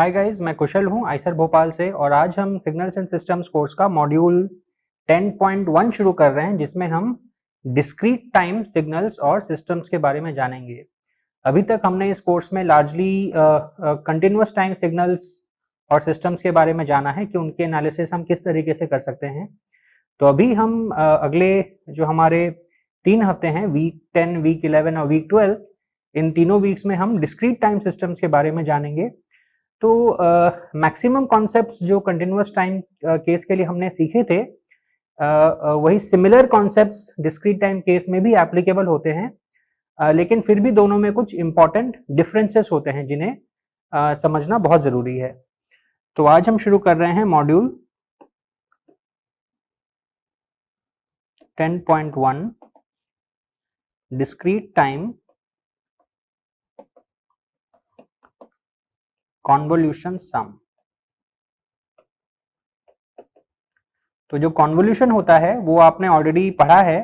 Hi guys, मैं कुशल हूँ Eicher Bhopal से और आज हम सिग्नल्स एंड सिस्टम्स कोर्स का मॉड्यूल 10.1 शुरू कर रहे हैं जिसमें हम डिस्क्रीट टाइम सिग्नल्स और सिस्टम्स के बारे में जानेंगे। अभी तक हमने इस कोर्स में लार्जली कंटिन्यूअस टाइम सिग्नल्स और सिस्टम्स के बारे में जाना है कि उनके एनालिसिस हम किस तरीके से कर सकते हैं। तो अभी हम अगले जो हमारे 3 हफ्ते हैं, वीक 10, वीक 11 और वीक 12, इन तीनों वीक्स में हम डिस्क्रीट टाइम सिस्टम्स के बारे में जानेंगे। तो मैक्सिमम कॉन्सेप्ट्स जो कंटिन्यूअस टाइम केस के लिए हमने सीखे थे, वही similar concepts discrete time case में भी एप्लीकेबल होते हैं, लेकिन फिर भी दोनों में कुछ इंपॉर्टेंट डिफरेंसेस होते हैं जिन्हें समझना बहुत ज़रूरी है। तो आज हम शुरू कर रहे हैं मॉड्यूल 10.1 डिस्क्रीट टाइम कॉन्वोल्यूशन सम। तो जो कॉन्वोल्यूशन होता है वो आपने ऑलरेडी पढ़ा है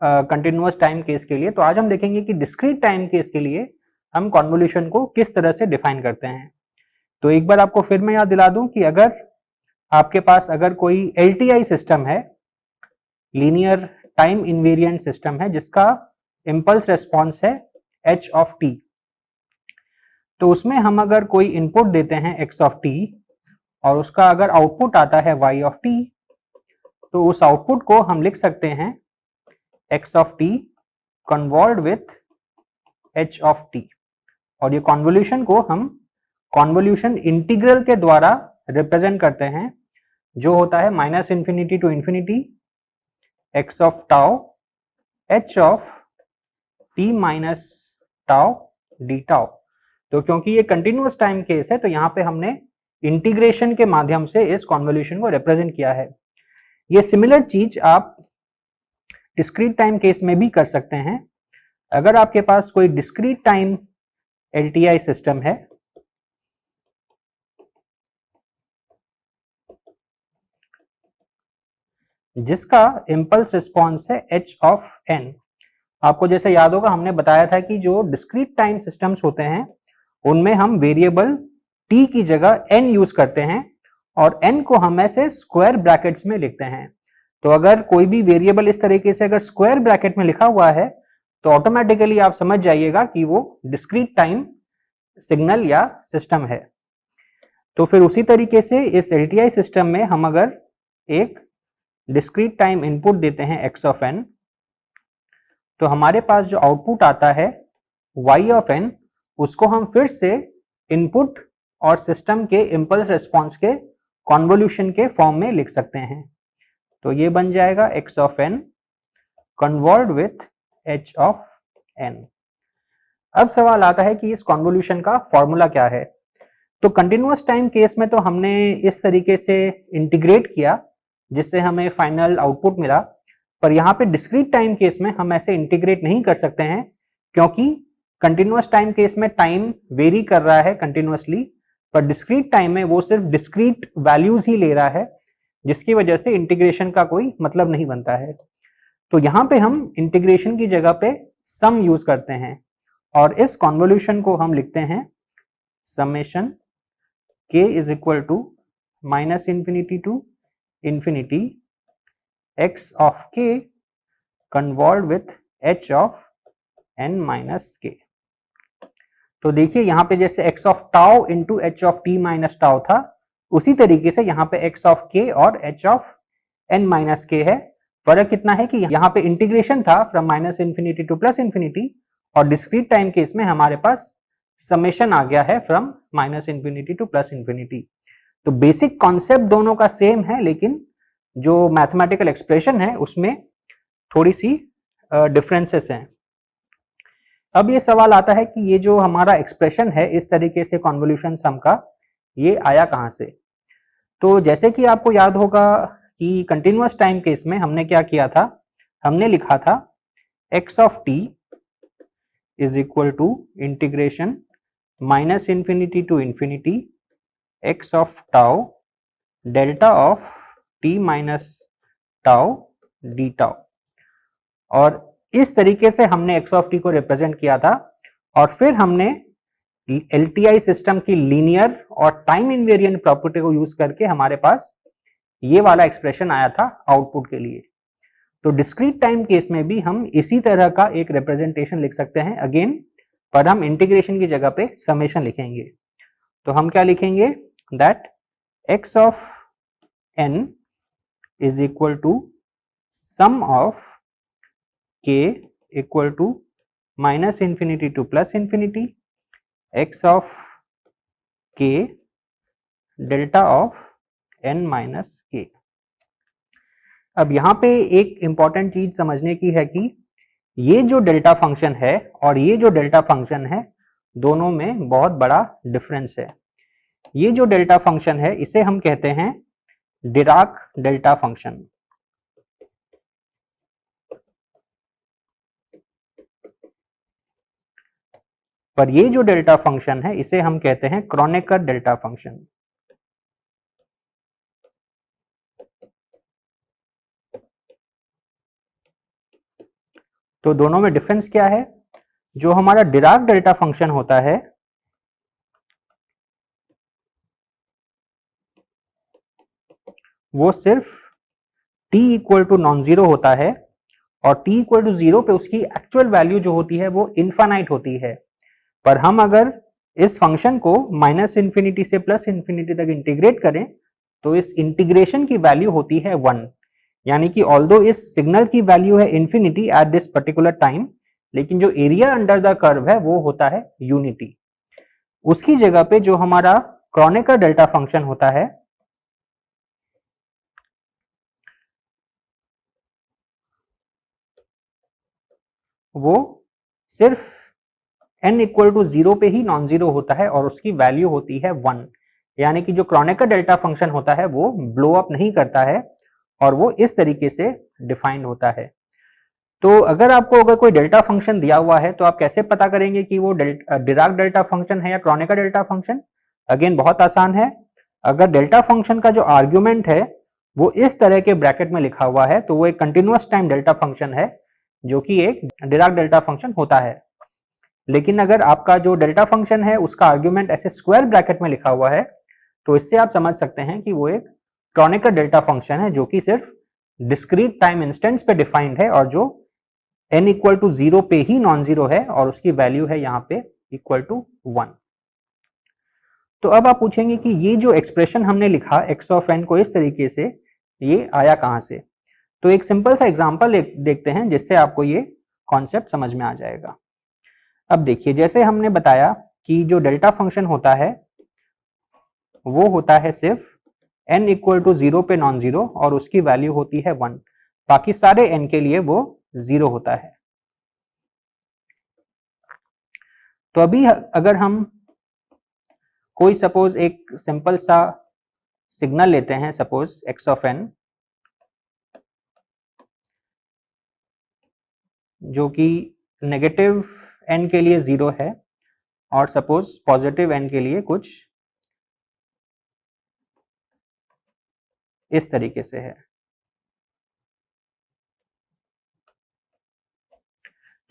कंटिन्यूअस टाइम केस के लिए। तो आज हम देखेंगे कि डिस्क्रीट टाइम केस के लिए हम कॉन्वोल्यूशन को किस तरह से डिफाइन करते हैं। तो एक बार आपको फिर मैं याद दिला दूं कि अगर आपके पास कोई LTI सिस्टम है, लीनियर टाइम इनवेरिएंट सिस्टम है, जिसका इंपल्स रिस्पॉन्स है h ऑफ t, तो उसमें हम अगर कोई इनपुट देते हैं x ऑफ t और उसका अगर आउटपुट आता है y ऑफ t, तो उस आउटपुट को हम लिख सकते हैं x of t convolved with h of t, और ये कॉन्वोल्यूशन को हम कॉन्वोल्यूशन इंटीग्रल के द्वारा रिप्रेजेंट करते हैं, जो होता है -∞ to ∞ x of tau h of t minus tau d tau. तो क्योंकि ये कंटिन्यूअस टाइम केस है तो यहाँ पे हमने इंटीग्रेशन के माध्यम से इस कॉन्वोल्यूशन को रिप्रेजेंट किया है। ये सिमिलर चीज आप डिस्क्रीट टाइम केस में भी कर सकते हैं। अगर आपके पास कोई डिस्क्रीट टाइम LTI सिस्टम है, जिसका इंपल्स रिस्पॉन्स है h ऑफ n, आपको जैसे याद होगा हमने बताया था कि जो डिस्क्रीट टाइम सिस्टम्स होते हैं उनमें हम वेरिएबल t की जगह n यूज करते हैं और n को हम ऐसे स्क्वायर ब्रैकेट्स में लिखते हैं। तो अगर कोई भी वेरिएबल इस तरीके से अगर स्क्वायर ब्रैकेट में लिखा हुआ है तो ऑटोमेटिकली आप समझ जाइएगा कि वो डिस्क्रीट टाइम सिग्नल या सिस्टम है। तो फिर उसी तरीके से इस LTI सिस्टम में हम अगर एक डिस्क्रीट टाइम इनपुट देते हैं x ऑफ n, तो हमारे पास जो आउटपुट आता है y ऑफ n, उसको हम फिर से इनपुट और सिस्टम के इंपल्स रिस्पॉन्स के कॉन्वोल्यूशन के फॉर्म में लिख सकते हैं। तो ये बन जाएगा x of n convolved with h of n। अब सवाल आता है कि इस कॉन्वोल्यूशन का फॉर्मूला क्या है। तो कंटिन्यूअस टाइम केस में तो हमने इस तरीके से इंटीग्रेट किया जिससे हमें फाइनल आउटपुट मिला, पर यहाँ पे डिस्क्रीट टाइम केस में हम ऐसे इंटीग्रेट नहीं कर सकते हैं, क्योंकि कंटिन्यूअस टाइम केस में टाइम वेरी कर रहा है कंटिन्यूअसली, पर डिस्क्रीट टाइम में वो सिर्फ डिस्क्रीट वैल्यूज ही ले रहा है, जिसकी वजह से इंटीग्रेशन का कोई मतलब नहीं बनता है। तो यहाँ पे हम इंटीग्रेशन की जगह पे सम यूज करते हैं और इस कॉन्वोल्यूशन को हम लिखते हैं summation k is equal to -∞ to ∞ x of k convolved with h of n minus k। तो देखिए यहाँ पे जैसे x of tau into h of t minus tau था, उसी तरीके से यहाँ पे x ऑफ k और h of n minus k है। फर्क इतना है कि यहाँ पे इंटीग्रेशन था फ्रॉम -∞ टू +∞, और डिस्क्रीट टाइम केस में हमारे पास समेशन आ गया है फ्रॉम -∞ टू +∞। तो बेसिक कॉन्सेप्ट दोनों का सेम है, लेकिन जो मैथमेटिकल एक्सप्रेशन है उसमें थोड़ी सी डिफरेंसेस हैं। अब ये सवाल आता है कि ये जो हमारा एक्सप्रेशन है इस तरीके से कॉन्वोल्यूशन सम का, ये आया कहाँ से। तो जैसे कि आपको याद होगा कि कंटिन्यूअस टाइम केस में हमने क्या किया था, हमने लिखा था x of t is equal to integration -∞ to ∞ x of tau delta of t minus tau d tau, और इस तरीके से हमने x ऑफ t को रिप्रेजेंट किया था। और फिर हमने LTI सिस्टम की लीनियर और टाइम इनवेरिएंट प्रॉपर्टी को यूज करके हमारे पास ये वाला एक्सप्रेशन आया था आउटपुट के लिए। तो डिस्क्रीट टाइम केस में भी हम इसी तरह का एक रिप्रेजेंटेशन लिख सकते हैं अगेन, पर हम इंटीग्रेशन की जगह पे समेशन लिखेंगे। तो हम क्या लिखेंगे, that x of n is equal to sum of k equal to minus infinity to plus infinity x of k delta of n minus k। अब यहाँ पे एक इंपॉर्टेंट चीज समझने की है कि ये जो डेल्टा फंक्शन है और ये जो डेल्टा फंक्शन है दोनों में बहुत बड़ा डिफरेंस है। ये जो डेल्टा फंक्शन है इसे हम कहते हैं डिराक डेल्टा फंक्शन, पर ये जो डेल्टा फंक्शन है इसे हम कहते हैं क्रोनेकर डेल्टा फंक्शन। तो दोनों में डिफरेंस क्या है, जो हमारा डिराक डेल्टा फंक्शन होता है वो सिर्फ t equal to non zero होता है और t इक्वल टू जीरो पे उसकी एक्चुअल वैल्यू जो होती है वो इनफाइनाइट होती है। पर हम अगर इस फंक्शन को माइनस इंफिनिटी से प्लस इंफिनिटी तक इंटीग्रेट करें तो इस इंटीग्रेशन की वैल्यू होती है 1, यानी कि ऑल्दो इस सिग्नल की वैल्यू है infinity at this particular time, लेकिन जो एरिया अंडर द कर्व है वो होता है यूनिटी। उसकी जगह पे जो हमारा क्रोनेकर डेल्टा फंक्शन होता है वो सिर्फ n इक्वल टू जीरो पे ही नॉन जीरो होता है और उसकी वैल्यू होती है 1, यानी कि जो क्रोनेकर डेल्टा फंक्शन होता है वो ब्लो अप नहीं करता है और वो इस तरीके से डिफाइंड होता है। तो अगर कोई डेल्टा फंक्शन दिया हुआ है तो आप कैसे पता करेंगे कि वो डिराक डेल्टा फंक्शन है या क्रोनेकर डेल्टा फंक्शन? अगेन बहुत आसान है, अगर डेल्टा फंक्शन का जो आर्ग्यूमेंट है वो इस तरह के ब्रैकेट में लिखा हुआ है तो वो एक कंटिन्यूअस टाइम डेल्टा फंक्शन है जो कि एक डिराक डेल्टा फंक्शन होता है। लेकिन अगर आपका जो डेल्टा फंक्शन है उसका आर्ग्यूमेंट ऐसे स्क्वायर ब्रैकेट में लिखा हुआ है तो इससे आप समझ सकते हैं कि वो एक क्रोनेकर डेल्टा फंक्शन है जो कि सिर्फ डिस्क्रीट टाइम इंस्टेंट्स पे डिफाइंड है और जो n इक्वल टू जीरो पे ही नॉन जीरो है और उसकी वैल्यू है यहाँ पे इक्वल टू 1। तो अब आप पूछेंगे कि ये जो एक्सप्रेशन हमने लिखा x ऑफ n को इस तरीके से, ये आया कहाँ से? तो एक सिंपल सा एग्जांपल देखते हैं जिससे आपको ये कॉन्सेप्ट समझ में आ जाएगा। अब देखिए, जैसे हमने बताया कि जो डेल्टा फंक्शन होता है वो होता है सिर्फ n इक्वल टू जीरो पे नॉन जीरो और उसकी वैल्यू होती है 1, बाकी सारे n के लिए वो जीरो होता है। तो अभी अगर हम कोई सपोज एक सिंपल सा सिग्नल लेते हैं, सपोज x ऑफ n जो कि नेगेटिव n के लिए जीरो है और सपोज पॉजिटिव n के लिए कुछ इस तरीके से है।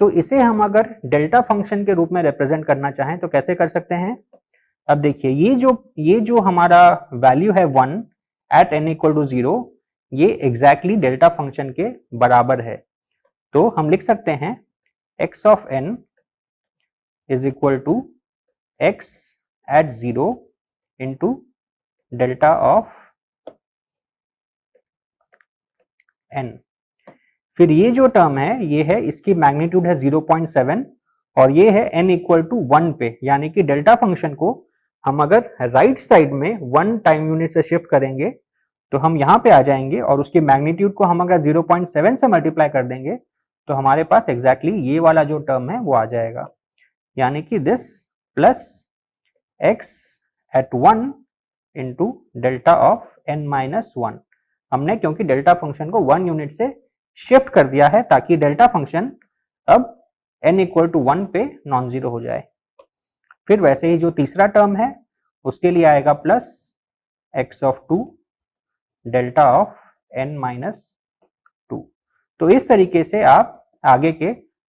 तो इसे हम अगर डेल्टा फंक्शन के रूप में रिप्रेजेंट करना चाहें तो कैसे कर सकते हैं? अब देखिए, ये जो हमारा वैल्यू है 1 at n equal to zero, ये एग्जैक्टली डेल्टा फंक्शन के बराबर है। तो हम लिख सकते हैं x of n is equal to x at zero into delta of n। फिर ये जो टर्म है ये है, इसकी मैग्नीट्यूड है 0.7 और ये है n इक्वल टू 1 पे, यानी कि डेल्टा फंक्शन को हम अगर राइट साइड में 1 टाइम यूनिट से शिफ्ट करेंगे तो हम यहाँ पे आ जाएंगे और उसकी मैग्नीट्यूड को हम अगर 0.7 से मल्टीप्लाई कर देंगे तो हमारे पास एग्जैक्टली ये वाला जो टर्म है वो आ जाएगा, यानी कि this plus x at 1 into delta of n minus 1। हमने क्योंकि डेल्टा फंक्शन को 1 यूनिट से शिफ्ट कर दिया है ताकि डेल्टा फंक्शन अब n इक्वल टू 1 पे नॉन जीरो हो जाए। फिर वैसे ही जो तीसरा टर्म है उसके लिए आएगा plus x of 2 delta of n minus 2। तो इस तरीके से आप आगे के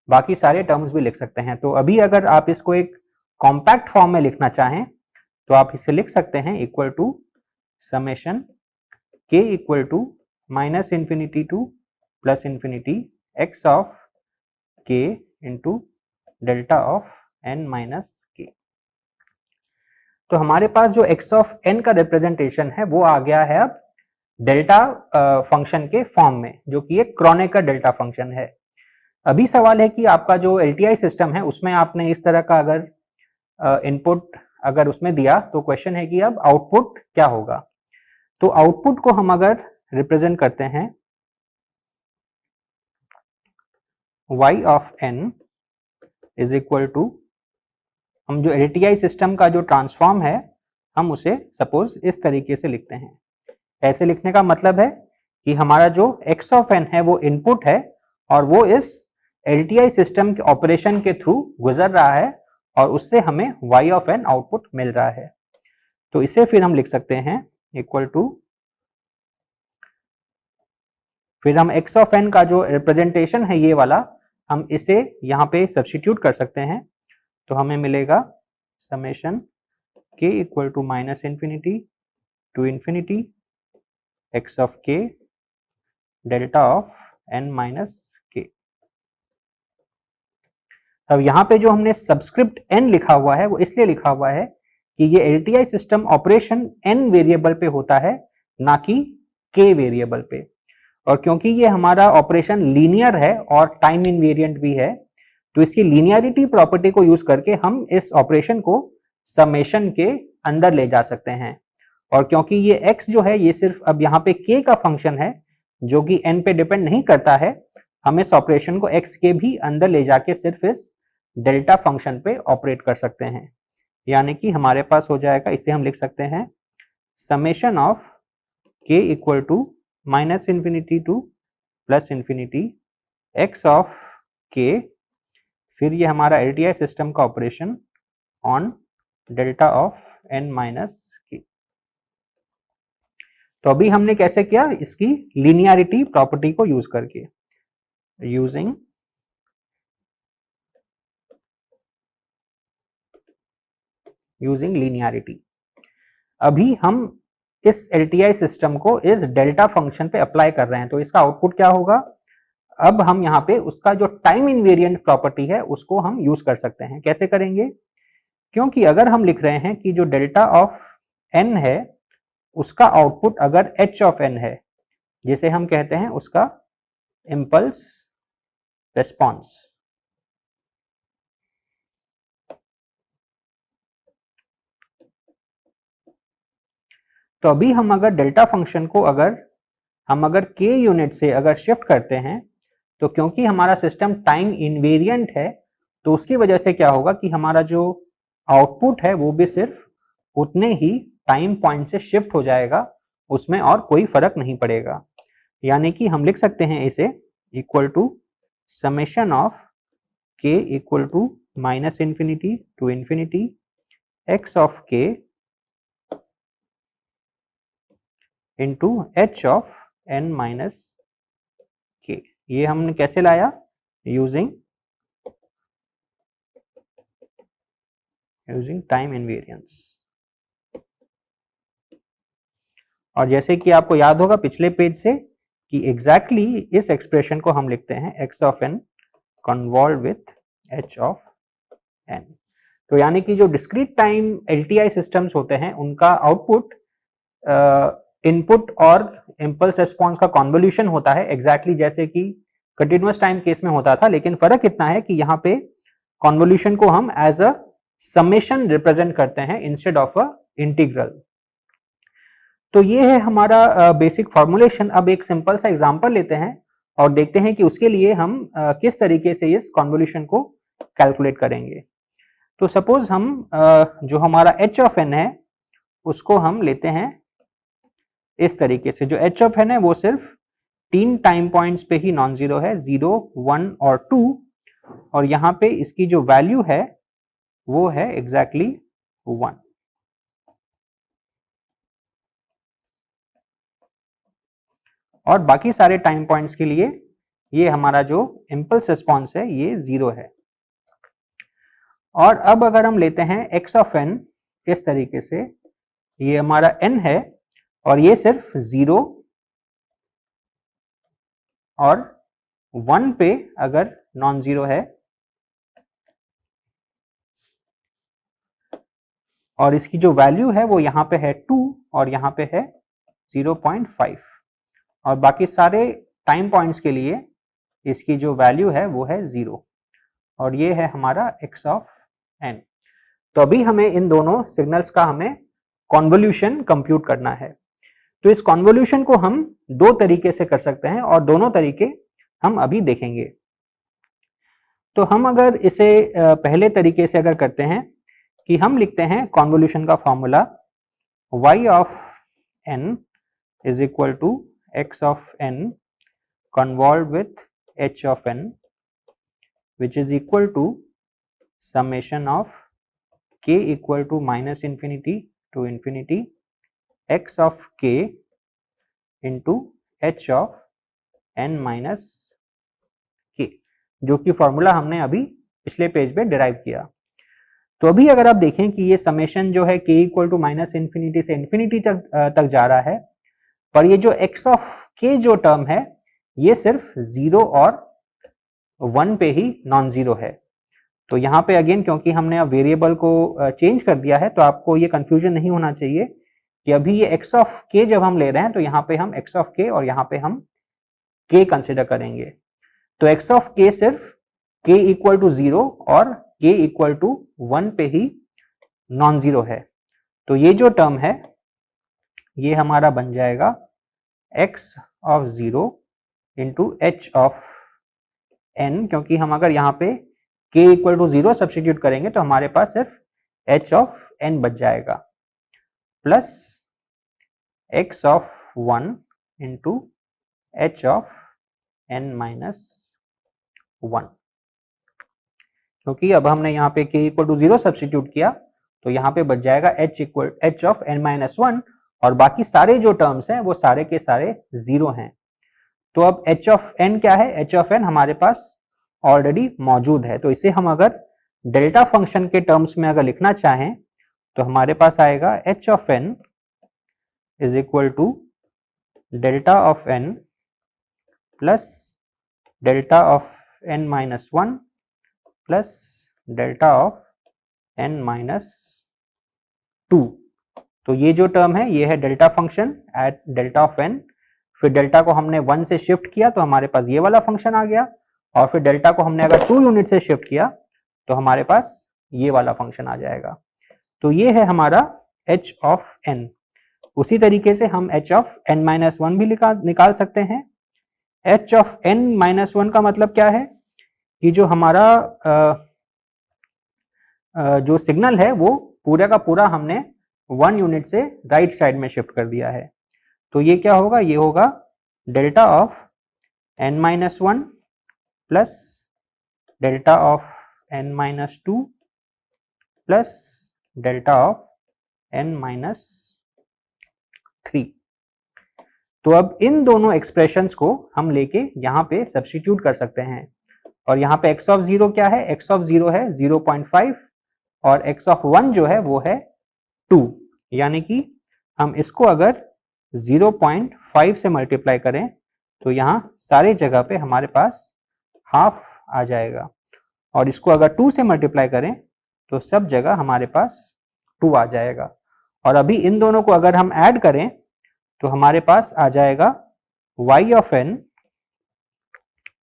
बाकी सारे टर्म्स भी लिख सकते हैं। तो अभी अगर आप इसको एक कॉम्पैक्ट फॉर्म में लिखना चाहें तो आप इसे लिख सकते हैं equal to summation k equal to minus infinity to plus infinity x of k into delta of n minus k. तो हमारे पास जो एक्स ऑफ एन का रिप्रेजेंटेशन है वो आ गया है अब डेल्टा फंक्शन के फॉर्म में, जो कि एक क्रोनेकर डेल्टा फंक्शन है। अभी सवाल है कि आपका जो एलटीआई सिस्टम है उसमें आपने इस तरह का अगर इनपुट अगर उसमें दिया तो क्वेश्चन है कि अब आउटपुट क्या होगा। तो आउटपुट को हम अगर रिप्रेजेंट करते हैं y of n is equal to, हम जो एलटीआई सिस्टम का जो ट्रांसफॉर्म है हम उसे सपोज इस तरीके से लिखते हैं। ऐसे लिखने का मतलब है कि हमारा जो x ऑफ n है वो इनपुट है और वो इस एलटीआई सिस्टम के ऑपरेशन के थ्रू गुजर रहा है और उससे हमें y ऑफ n आउटपुट मिल रहा है। तो इसे फिर हम लिख सकते हैं इक्वल टू, फिर हम x ऑफ n का जो रिप्रेजेंटेशन है ये वाला हम इसे यहाँ पे सब्स्टिट्यूट कर सकते हैं। तो हमें मिलेगा summation k equal to minus infinity to infinity x of k delta of n minus k। अब यहाँ पे जो हमने सब्सक्रिप्ट n लिखा हुआ है वो इसलिए लिखा हुआ है कि ये LTI system operation n variable पे होता है, ना कि k वेरिएबल पे। और क्योंकि ये हमारा ऑपरेशन लीनियर है और टाइम इनवेरिएंट भी है, तो इसकी लीनियरिटी प्रॉपर्टी को यूज करके हम इस ऑपरेशन को समेशन के अंदर ले जा सकते हैं। और क्योंकि ये x जो है ये सिर्फ अब यहाँ पे k का फंक्शन है जो कि n पे डिपेंड नहीं करता है, हम इस ऑपरेशन को x के भी अंदर ले जाके सिर्फ इस डेल्टा फंक्शन पे ऑपरेट कर सकते हैं। यानी कि हमारे पास हो जाएगा, इसे हम लिख सकते हैं summation of k equal to minus infinity to plus infinity x of k, फिर ये हमारा एलटीआई सिस्टम का operation on delta of n minus k। तो अभी हमने कैसे किया, इसकी लीनियरिटी प्रॉपर्टी को यूज करके, यूजिंग लीनियरिटी। अभी हम इस एलटीआई सिस्टम को इस डेल्टा फंक्शन पे अप्लाई कर रहे हैं, तो इसका आउटपुट क्या होगा। अब हम यहाँ पे उसका जो टाइम इनवेरिएंट प्रॉपर्टी है उसको हम यूज कर सकते हैं। कैसे करेंगे, क्योंकि अगर हम लिख रहे हैं कि जो डेल्टा ऑफ n है उसका आउटपुट अगर h ऑफ n है, जिसे हम कहते हैं उसका इम्पल्स रिस्पॉन्स, तो अभी हम अगर डेल्टा फंक्शन को अगर k यूनिट से अगर शिफ्ट करते हैं, तो क्योंकि हमारा सिस्टम टाइम इनवेरिएंट है तो उसकी वजह से क्या होगा कि हमारा जो आउटपुट है वो भी सिर्फ उतने ही टाइम पॉइंट से शिफ्ट हो जाएगा, उसमें और कोई फर्क नहीं पड़ेगा। यानी कि हम लिख सकते हैं इसे equal to summation of k equal to minus infinity to infinity x of k into h of n minus k। ये हमने कैसे लाया, यूजिंग टाइम इनवेरिएंस। और जैसे कि आपको याद होगा पिछले पेज से कि एग्जैक्टली इस एक्सप्रेशन को हम लिखते हैं x of n convolve with h of n। तो यानी कि जो डिस्क्रीट टाइम एलटीआई सिस्टम्स होते हैं उनका आउटपुट इनपुट और इम्पल्स रिस्पॉन्स का कॉन्वोल्यूशन होता है, एग्जैक्टली जैसे कि कंटिन्यूअस टाइम केस में होता था, लेकिन फर्क इतना है कि यहाँ पे कॉन्वोल्यूशन को हम एज अ समेशन रिप्रेजेंट करते हैं इंस्टेड ऑफ अ इंटीग्रल। तो ये है हमारा बेसिक फॉर्मुलेशन। अब एक सिंपल सा एग्जांपल लेते हैं और देखते हैं कि उसके लिए हम किस तरीके से इस कॉन्वोल्यूशन को कैलकुलेट करेंगे। तो सपोज हम जो हमारा h ऑफ n है उसको हम लेते हैं इस तरीके से। जो h ऑफ n है वो सिर्फ 3 टाइम पॉइंट्स पे ही नॉन जीरो है, 0, 1 और 2, और यहाँ पे इसकी जो वैल्यू है वो है एग्जैक्टली 1। और बाकी सारे टाइम पॉइंट्स के लिए ये हमारा जो इम्पल्स रिस्पॉन्स है ये 0 है। और अब अगर हम लेते हैं x ऑफ n इस तरीके से, ये हमारा n है और ये सिर्फ 0 और 1 पे अगर नॉन जीरो है और इसकी जो वैल्यू है वो यहाँ पे है 2 और यहाँ पे है 0.5 और बाकी सारे टाइम पॉइंट्स के लिए इसकी जो वैल्यू है वो है 0 और ये है हमारा x ऑफ n। तो अभी हमें इन दोनों सिग्नल्स का हमें कॉन्वोल्यूशन कंप्यूट करना है। तो इस कॉन्वोल्यूशन को हम दो तरीके से कर सकते हैं और दोनों तरीके हम अभी देखेंगे। तो हम अगर इसे पहले तरीके से अगर करते हैं कि हम लिखते हैं कॉन्वोल्यूशन का formula y of n is equal to x of n convolved with h of n which is equal to summation of k equal to minus infinity to infinity x of k into h of n minus k, जो कि formula हमने अभी पिछले page पे derive किया। तो अभी अगर आप देखें कि ये समेशन जो है k equal to minus infinity से इन्फिनिटी तक जा रहा है, पर ये जो x ऑफ k जो टर्म है ये सिर्फ 0 और 1 पे ही नॉन जीरो है। तो यहाँ पे अगेन क्योंकि हमने अब वेरिएबल को चेंज कर दिया है तो आपको ये कंफ्यूजन नहीं होना चाहिए कि अभी ये x ऑफ k जब हम ले रहे हैं तो यहाँ पे हम x ऑफ k और यहाँ पे हम k कंसिडर करेंगे। तो x ऑफ k सिर्फ k इक्वल टू 0 और k इक्वल टू 1 पे ही नॉन जीरो है। तो ये जो टर्म है ये हमारा बन जाएगा x of 0 into h of n, क्योंकि हम अगर यहाँ पे k इक्वल टू 0 सब्स्टिट्यूट करेंगे तो हमारे पास सिर्फ h ऑफ n बच जाएगा plus x of 1 into h of n minus 1, क्योंकि अब हमने यहाँ पे k इक्वल टू 0 सब्स्टिट्यूट किया तो यहाँ पे बच जाएगा h ऑफ n माइनस 1 और बाकी सारे जो टर्म्स हैं वो सारे के सारे 0 हैं। तो अब h ऑफ n क्या है, h ऑफ n हमारे पास ऑलरेडी मौजूद है। तो इसे हम अगर डेल्टा फंक्शन के टर्म्स में अगर लिखना चाहें तो हमारे पास आएगा h of n is equal to delta of n plus delta of n minus 1 plus delta of n minus 2। तो ये जो टर्म है ये है delta function at delta of n, फिर डेल्टा को हमने 1 से शिफ्ट किया तो हमारे पास ये वाला फंक्शन आ गया और फिर डेल्टा को हमने अगर 2 यूनिट से शिफ्ट किया तो हमारे पास ये वाला फंक्शन आ जाएगा। तो ये है हमारा h ऑफ n। उसी तरीके से हम h ऑफ n माइनस 1 भी निकाल सकते हैं। h ऑफ n माइनस 1 का मतलब क्या है कि जो हमारा जो सिग्नल है वो पूरा का पूरा हमने 1 यूनिट से राइट साइड में शिफ्ट कर दिया है। तो ये क्या होगा, ये होगा delta of n minus 1 plus delta of n minus 2 plus delta of n minus 3। तो अब इन दोनों एक्सप्रेशंस को हम लेके यहाँ पे सब्स्टिट्यूट कर सकते हैं और यहाँ पे x ऑफ 0 क्या है, x ऑफ 0 है 0.5 और x ऑफ 1 जो है वो है 2, यानी कि हम इसको अगर 0.5 से मल्टीप्लाई करें तो यहाँ सारे जगह पे हमारे पास हाफ आ जाएगा और इसको अगर 2 से मल्टीप्लाई करें तो सब जगह हमारे पास 2 आ जाएगा। और अभी इन दोनों को अगर हम ऐड करें तो हमारे पास आ जाएगा y of n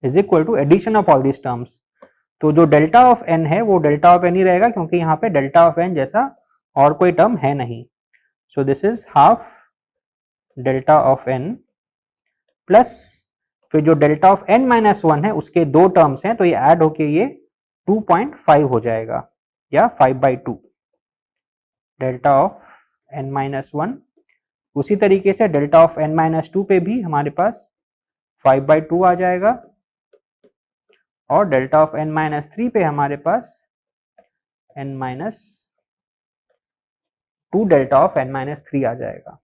is equal to addition of all these terms. तो जो डेल्टा ऑफ n है वो डेल्टा ऑफ n ही रहेगा क्योंकि यहाँ पे डेल्टा ऑफ n जैसा और कोई टर्म है नहीं। So this is half delta of n plus फिर जो डेल्टा ऑफ n माइनस 1 है उसके दो टर्म्स हैं तो ये ऐड होके ये 2.5 हो जाएगा या 5/2 डेल्टा ऑफ n माइनस 1। उसी तरीके से डेल्टा ऑफ n माइनस 2 पे भी हमारे पास 5/2 आ जाएगा और डेल्टा ऑफ n माइनस 3 पे हमारे पास n minus 2 delta of n minus 3 आ जाएगा।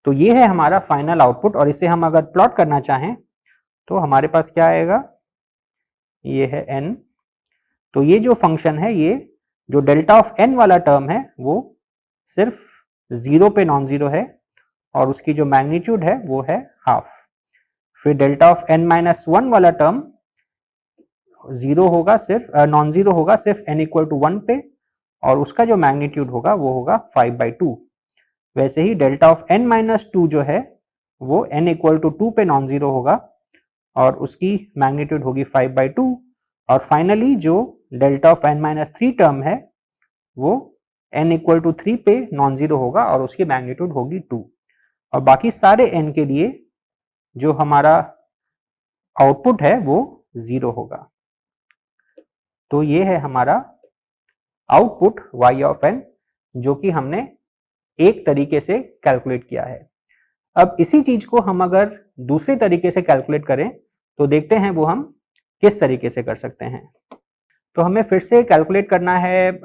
तो ये है हमारा फाइनल आउटपुट और इसे हम अगर प्लॉट करना चाहें तो हमारे पास क्या आएगा, ये है n। तो ये जो फंक्शन है ये जो डेल्टा ऑफ n वाला टर्म है वो सिर्फ 0 पे नॉन जीरो है और उसकी जो मैग्नीट्यूड है वो है हाफ। फिर डेल्टा ऑफ n माइनस 1 वाला टर्म जीरो होगा, सिर्फ नॉन जीरो होगा सिर्फ n इक्वल टू 1 पे और उसका जो मैग्नीट्यूड होगा वो होगा 5/2। वैसे ही डेल्टा ऑफ n माइनस 2 जो है वो n इक्वल टू 2 पे नॉन जीरो होगा और उसकी मैग्नीट्यूड होगी 5/2। और फाइनली जो delta of n minus 3 term है वो n इक्वल टू 3 पे नॉन जीरो होगा और उसकी मैग्नीट्यूड होगी 2। और बाकी सारे n के लिए जो हमारा आउटपुट है वो 0 होगा। तो ये है हमारा आउटपुट y ऑफ n जो कि हमने एक तरीके से कैलकुलेट किया है। अब इसी चीज को हम अगर दूसरे तरीके से कैलकुलेट करें तो देखते हैं वो हम किस तरीके से कर सकते हैं। तो हमें फिर से कैलकुलेट करना है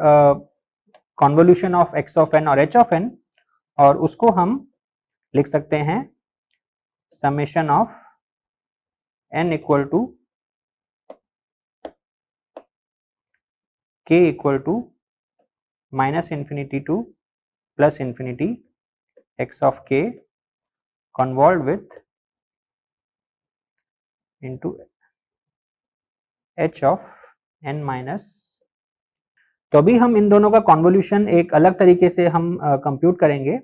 convolution of x of n और h ऑफ n और उसको हम लिख सकते हैं summation of n equal to k equal to minus infinity to plus infinity x of k convolve with into h of n minus. तो अभी हम इन दोनों का कॉन्वोल्यूशन एक अलग तरीके से हम कंप्यूट करेंगे।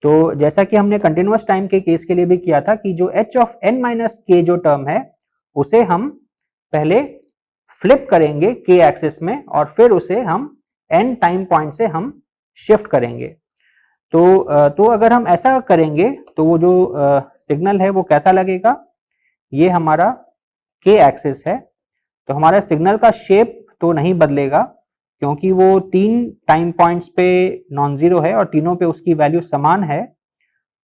तो जैसा कि हमने कंटिन्यूअस टाइम के केस के लिए भी किया था कि जो h of n minus k जो टर्म है उसे हम पहले फ्लिप करेंगे k एक्सिस में और फिर उसे हम n टाइम पॉइंट से हम शिफ्ट करेंगे। तो अगर हम ऐसा करेंगे तो वो जो सिग्नल है वो कैसा लगेगा, ये हमारा k एक्सिस है। तो हमारा सिग्नल का शेप तो नहीं बदलेगा क्योंकि वो 3 टाइम पॉइंट्स पे नॉन जीरो है और तीनों पे उसकी वैल्यू समान है।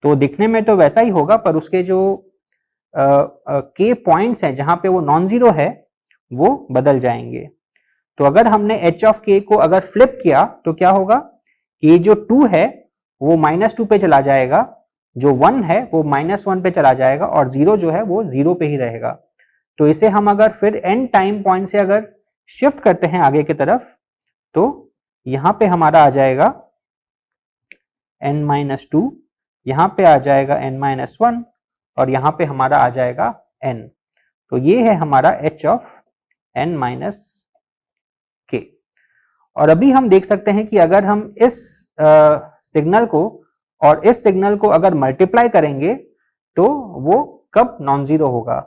तो दिखने में तो वैसा ही होगा पर उसके जो k पॉइंट्स हैं जहां पे वो नॉन जीरो है वो बदल जाएंगे। तो अगर हमने h ऑफ k को अगर फ्लिप किया तो क्या होगा कि जो 2 है वो -2 पे चला जाएगा, जो 1 है वो -1 पे चला जाएगा और 0 जो है वो 0 पे ही रहेगा। तो इसे हम अगर फिर n टाइम पॉइंट से अगर शिफ्ट करते हैं आगे की तरफ तो यहां पे हमारा आ जाएगा n-2, यहां पे आ जाएगा n-1 और यहां पे हमारा आ जाएगा n। तो ये है हमारा h ऑफ n-k। और अभी हम देख सकते हैं कि अगर हम इस सिग्नल को और इस सिग्नल को अगर मल्टीप्लाई करेंगे तो वो कब नॉन जीरो होगा।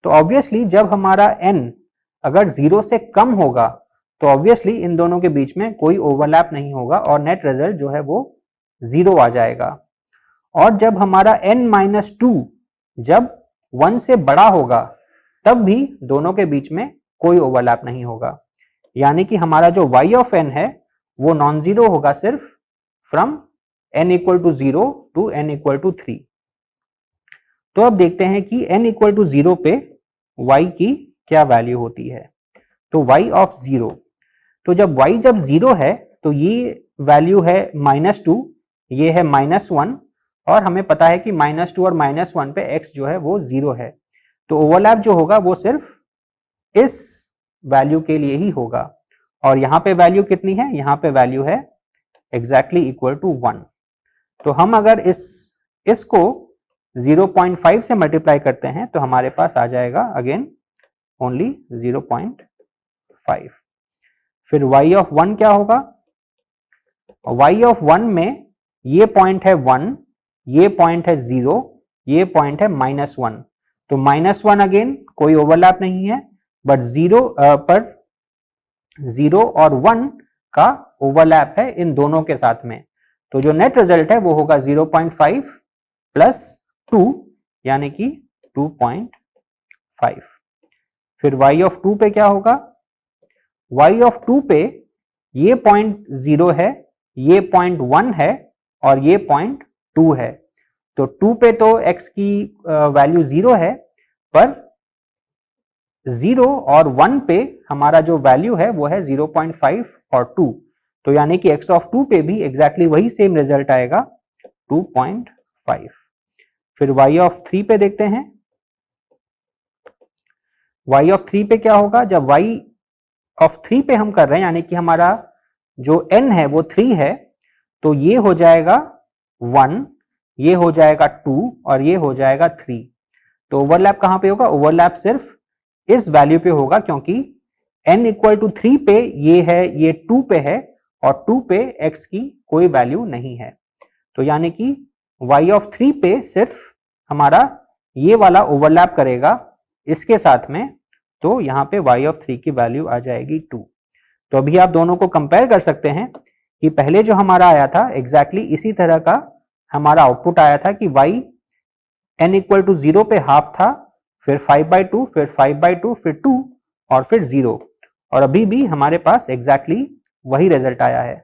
तो ऑब्वियसली जब हमारा n अगर 0 से कम होगा तो ऑब्वियसली इन दोनों के बीच में कोई ओवरलैप नहीं होगा और नेट रिजल्ट जो है वो 0 आ जाएगा। और जब हमारा n-2 जब 1 से बड़ा होगा तब भी दोनों के बीच में कोई ओवरलैप नहीं होगा, यानी कि हमारा जो y ऑफ n है वो नॉन जीरो होगा सिर्फ from n equal to 0 to n equal to 3। तो अब देखते हैं कि n इक्वल टू 0 पे y की क्या वैल्यू होती है। तो y ऑफ 0, तो जब y जब 0 है तो ये वैल्यू है -2, ये है -1 और हमें पता है कि -2 और -1 पे x जो है वो 0 है। तो ओवरलैप जो होगा वो सिर्फ इस वैल्यू के लिए ही होगा और यहाँ पे वैल्यू कितनी है, यहाँ पे वैल्यू है एग्जैक्टली इक्वल टू 1। तो हम अगर इसको 0.5 से मल्टीप्लाई करते हैं तो हमारे पास आ जाएगा अगेन ओनली 0.5। फिर y ऑफ 1 क्या होगा, y ऑफ 1 में ये पॉइंट है 1, ये पॉइंट है 0, ये पॉइंट है -1। तो -1 अगेन कोई ओवरलैप नहीं है बट 0 पर 0 और 1 का ओवरलैप है इन दोनों के साथ में। तो जो नेट रिजल्ट है वो होगा 0.5 प्लस 2 यानी कि 2.5। फिर y ऑफ 2 पे क्या होगा, y ऑफ 2 पे ये पॉइंट 0 है, ये पॉइंट 1 है और ये पॉइंट 2 है। तो 2 पे तो x की वैल्यू 0 है पर 0 और 1 पे हमारा जो वैल्यू है वो है 0.5 और 2। तो यानी कि x ऑफ 2 पे भी एग्जैक्टली वही सेम रिजल्ट आएगा 2.5। फिर y ऑफ 3 पे देखते हैं, y ऑफ 3 पे क्या होगा, जब y ऑफ 3 पे हम कर रहे हैं यानी कि हमारा जो n है वो 3 है, तो ये हो जाएगा 1, ये हो जाएगा 2 और ये हो जाएगा 3। तो ओवरलैप कहां पे होगा? ओवरलैप सिर्फ इस वैल्यू पे होगा, क्योंकि n इक्वल टू 3 पे ये है, ये 2 पे है और 2 पे x की कोई वैल्यू नहीं है। तो यानी कि y ऑफ 3 पे सिर्फ हमारा ये वाला ओवरलैप करेगा इसके साथ में, तो यहाँ पे y ऑफ 3 की वैल्यू आ जाएगी 2। तो अभी आप दोनों को कंपेयर कर सकते हैं कि पहले जो हमारा आया था एग्जैक्टली इसी तरह का हमारा आउटपुट आया था कि y n इक्वल टू 0 पे हाफ था, फिर 5/2, फिर 5/2, फिर 2 और फिर 0, और अभी भी हमारे पास एग्जैक्टली वही रिजल्ट आया है।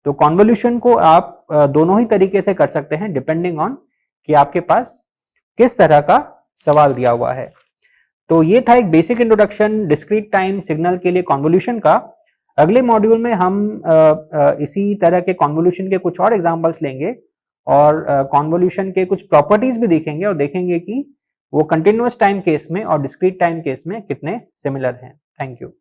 तो कॉन्वोल्यूशन को आप दोनों ही तरीके से कर सकते हैं, डिपेंडिंग ऑन कि आपके पास किस तरह का सवाल दिया हुआ है। तो ये था एक basic introduction discrete time signal के लिए कॉन्वोल्यूशन का। अगले मॉड्यूल में हम इसी तरह के कॉन्वोल्यूशन के कुछ और एग्जांपल्स लेंगे और कॉन्वोल्यूशन के कुछ प्रॉपर्टीज भी देखेंगे और देखेंगे कि वो कंटिन्यूअस टाइम केस में और डिस्क्रीट टाइम केस में कितने सिमिलर हैं। Thank you.